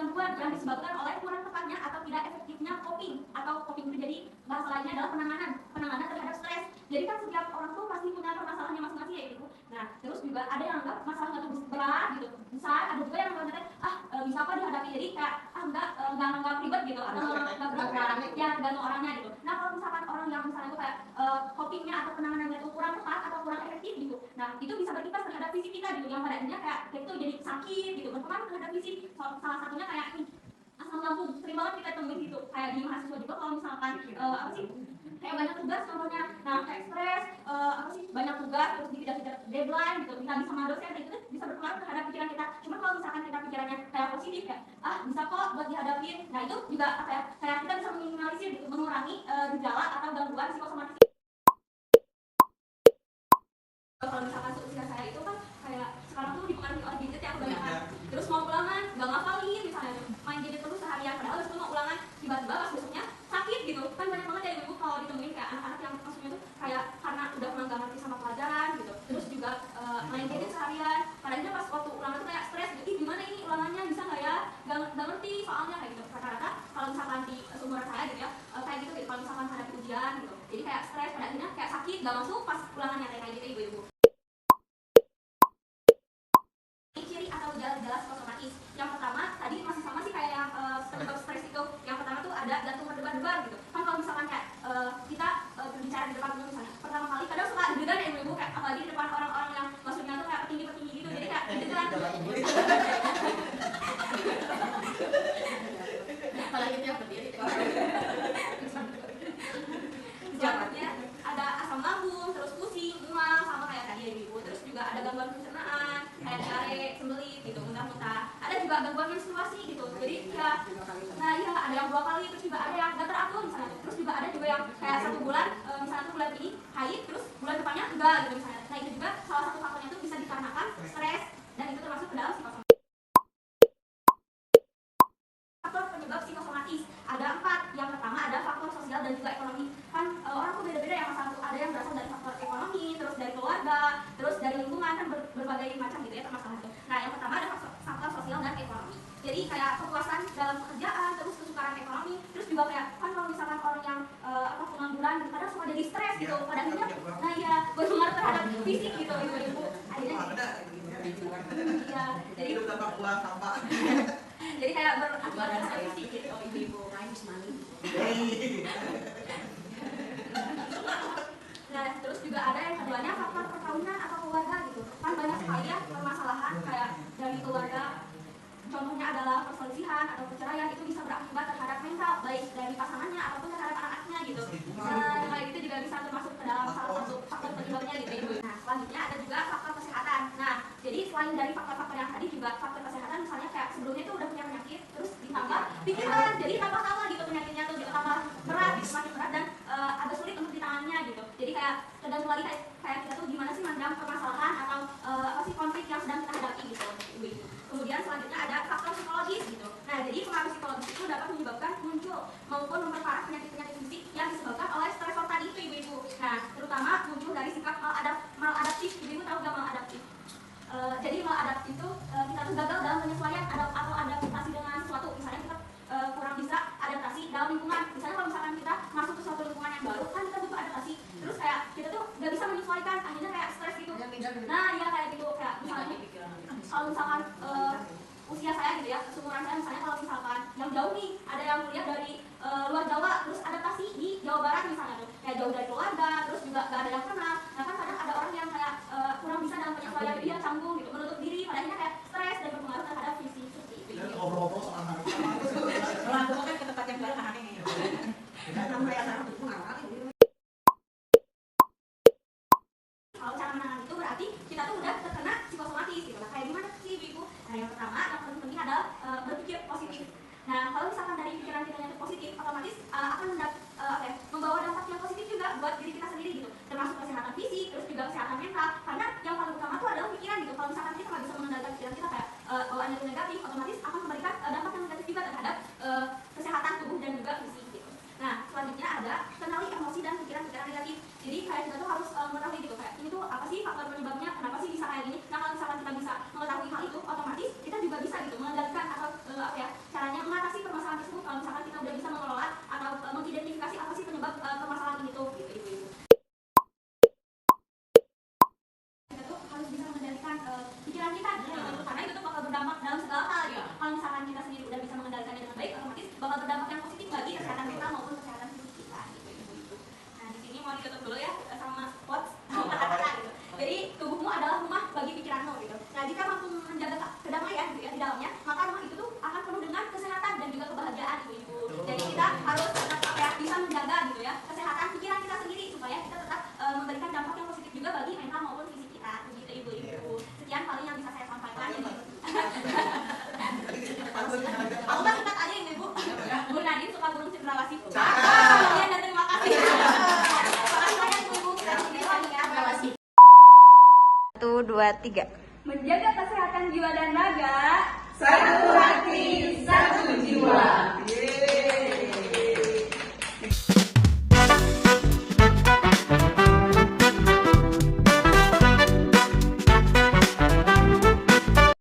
gangguan yang disebabkan oleh kurang tepatnya atau tidak efektifnya coping, atau coping itu jadi bahasa lainnya adalah penanganan terhadap stres. Jadi kan setiap orang tuh pasti punya permasalahannya masing-masing ya gitu. Nah terus juga ada yang anggap masalahnya tuh berat gitu, besar, ada juga yang anggap bisa kok dihadapi, jadi kayak enggak ribet gitu, atau enggak berat, ya tergantung orangnya gitu. Nah kalau misalkan orang yang misalnya itu kayak copingnya atau penanganannya itu kurang tepat atau kurang efektif gitu, nah itu bisa berimbas terhadap fisik kita gitu, yang pada akhirnya kayak itu jadi sakit gitu, berpengaruh terhadap fisik. Salah satunya kayak ini, asam lambung sering banget kita temuin gitu, kayak di mahasiswa juga kalau misalkan apa sih, kayak banyak tugas contohnya, nah kayak stres, apa sih, banyak tugas terus dikejar-kejar deadline gitu, kita bisa sama dosen, itu bisa berpengaruh terhadap pikiran kita. Cuma kalau misalkan kita pikirannya kayak positif ya, bisa kok buat dihadapin, nah itu juga apa ya, kayak kita bisa meminimalisir gitu, mengurangi gejala atau gangguan psikosomatis. Kalau misalkan seusia saya itu kan kayak sekarang tuh dipengaruhi oleh gadget ya kebanyakan, terus mau ulangan nggak ngapalin misalnya, main gadget terus seharian, padahal itu mau ulangan tiba-tiba pas besoknya sakit gitu kan. Banyak banget ya ibu kalau ditemuin kayak anak-anak yang maksudnya tuh kayak karena udah nggak ngerti sama pelajaran gitu, terus juga main gadget seharian, padahal pas waktu ulangan tuh kayak stres gitu, gimana ini ulangannya bisa nggak ya, nggak ngerti soalnya kayak gitu. Rata-rata kalau misalkan di seumuran saya gitu ya, kayak gitu kalau misalkan hadapi ujian gitu, jadi kayak stres, pada akhirnya kayak sakit nggak masuk pas ulangannya kayak gitu ibu-ibu. Ciri atau gejala psikosomatis yang pertama tadi masih sama sih kayak yang penyebab stres itu. Yang pertama tuh ada jantung berdebar-debar gitu kan. Kalau misalkan kayak kita berbicara di depan umum misalnya, pertama kali kadang suka deg-degan ya ibu-ibu, kayak apalagi di depan orang-orang yang maksudnya tuh kayak petinggi-petinggi gitu, jadi kayak deg-degan apalagi yang berdiri jawabannya ada asam lambung, terus pusing, mual, sama kayak tadi ya ibu. Terus juga ada gangguan pencernaan kayak diare, sembelit gitu, muntah-muntah. Ada juga gangguan menstruasi gitu, jadi ya, nah iya ada yang 2 kali, terus juga ada yang gak teratur misalnya. Terus juga ada juga yang kayak 1 bulan, misalnya tuh bulan ini haid, terus bulan depannya enggak gitu misalnya. Nah itu juga salah satu faktornya tuh bisa dikarenakan stres, dan itu termasuk ke dalam psikosomatis. Faktor penyebab psikosomatis ada 4. Yang pertama ada faktor sosial dan juga ekonomi. Kan orang tuh beda-beda ya masalah tuh, ada yang berasal dari faktor ekonomi, terus dari keluarga, terus dari lingkungan, kan berbagai macam gitu ya masalah itu. Nah yang pertama ada faktor sosial dan ekonomi. Jadi kayak kepuasan dalam pekerjaan, terus kesukaran ekonomi, terus juga kayak kan kalau misalkan orang yang pengangguran kadang suka jadi stres gitu, pada akhirnya nah ya berpengaruh terhadap fisik gitu ibu-ibu. Akhirnya iya, jadi hidup tanpa uang sampah. jadi kayak berakibat terhadap fisik gitu ibu-ibu. Nah terus juga ada yang keduanya faktor perkawinan atau keluarga gitu kan. Banyak sekali ya permasalahan kayak dari keluarga, contohnya adalah perselisihan atau perceraian, itu bisa berakibat terhadap mental baik dari pasangannya ataupun terhadap anak-anaknya gitu. Nah kayak gitu juga bisa termasuk ke dalam salah satu faktor penyebabnya gitu ibu. Nah selanjutnya ada juga faktor kesehatan. Nah jadi selain dari faktor-faktor yang tadi, juga faktor kesehatan misalnya kayak sebelumnya itu udah punya penyakit, terus ditambah pikiran, jadi tambah gitu penyakitnya tuh, tambah berat, semakin berat, dan agak sulit untuk ditangannya gitu. Jadi kayak tergantung lagi kayak kita tuh gimana sih mandang permasalahan atau apa sih konflik yang sedang kita hadapi gitu ibu. Kemudian selanjutnya ada faktor psikologis gitu. Nah jadi pengaruh psikologis itu dapat menyebabkan muncul maupun memperparah penyakit-penyakit fisik yang disebabkan oleh stresor tadi itu ibu-ibu. Nah terutama muncul dari sikap maladaptif. Ibu-ibu tahu gak maladaptif? Jadi maladaptif itu kita tuh gagal dalam penyesuaian atau adaptasi dengan sesuatu. Misalnya kita kurang bisa adaptasi dalam lingkungan. Misalnya kalau misalkan kita masuk ke suatu lingkungan yang baru, kan kita butuh adaptasi. Terus kayak kita tuh gak bisa menyesuaikan, akhirnya kayak stres gitu. Nah ya kayak gitu, kayak misalnya kalau misalkan usia saya gitu ya, seumuran saya misalnya, kalau misalkan yang jauh nih, ada yang kuliah dari luar Jawa, terus adaptasi di Jawa Barat misalnya tuh, kayak jauh dari keluarga, terus juga gak ada yang kenal. Nah kan kadang ada orang yang kayak kurang bisa dalam penyesuaian, dia canggung gitu, menutup diri, padahal kayak stres dan berpengaruh terhadap fisik seperti itu. Dan obrol-obrol soal anak. Kalau aku kan ke tempat yang baru aneh. Namanya anak itu ngarang. Kalau cara menangani itu berarti kita tuh udah terkena psikosomatis gitu. Nah kayak gimana sih ibu? Nah yang pertama yang paling penting adalah berpikir positif. Nah kalau misalkan dari pikiran kita yang positif, otomatis akan membawa dampak yang positif juga buat diri kita sendiri gitu, termasuk kesehatan fisik, terus juga kesehatan mental. Karena yang paling utama itu adalah pikiran gitu. Kalau misalkan kita nggak bisa mengendalikan pikiran kita kayak bawaannya itu negatif, otomatis akan memberikan dampak yang negatif juga terhadap kesehatan tubuh dan juga fisik gitu. Nah selanjutnya ada kenali emosi dan pikiran-pikiran negatif. Jadi kayak kita tuh harus mengetahui gitu, kayak ini tuh apa sih faktor penyebabnya, kenapa sih bisa kayak gini. Nah kalau misalkan kita bisa mengetahui hal itu, otomatis kita juga bisa gitu mengendalikan atau cara bakal berdampak yang positif bagi kesehatan mental maupun kesehatan fisik kita gitu. Nah di sini mau ditutup dulu ya sama quotes kata-kata gitu. Jadi tubuhmu adalah rumah bagi pikiranmu gitu. Nah jika mampu menjaga kedamaian gitu ya di dalamnya, maka rumah itu tuh akan penuh dengan kesehatan dan juga kebahagiaan gitu ibu. Jadi kita harus tetap bisa menjaga gitu ya kesehatan pikiran kita sendiri supaya kita tetap memberikan dampak yang positif juga bagi mental maupun fisik kita begitu ibu-ibu. Sekian paling yang bisa saya sampaikan. Aku kan singkat aja ibu. Bu Nadine suka burung cendrawasih. Sekian dan terima kasih. Terima kasih banyak ibu. Kita di sini lagi ya. Terima kasih. 1, 2, 3. Menjaga kesehatan jiwa dan raga. Satu hati, satu jiwa.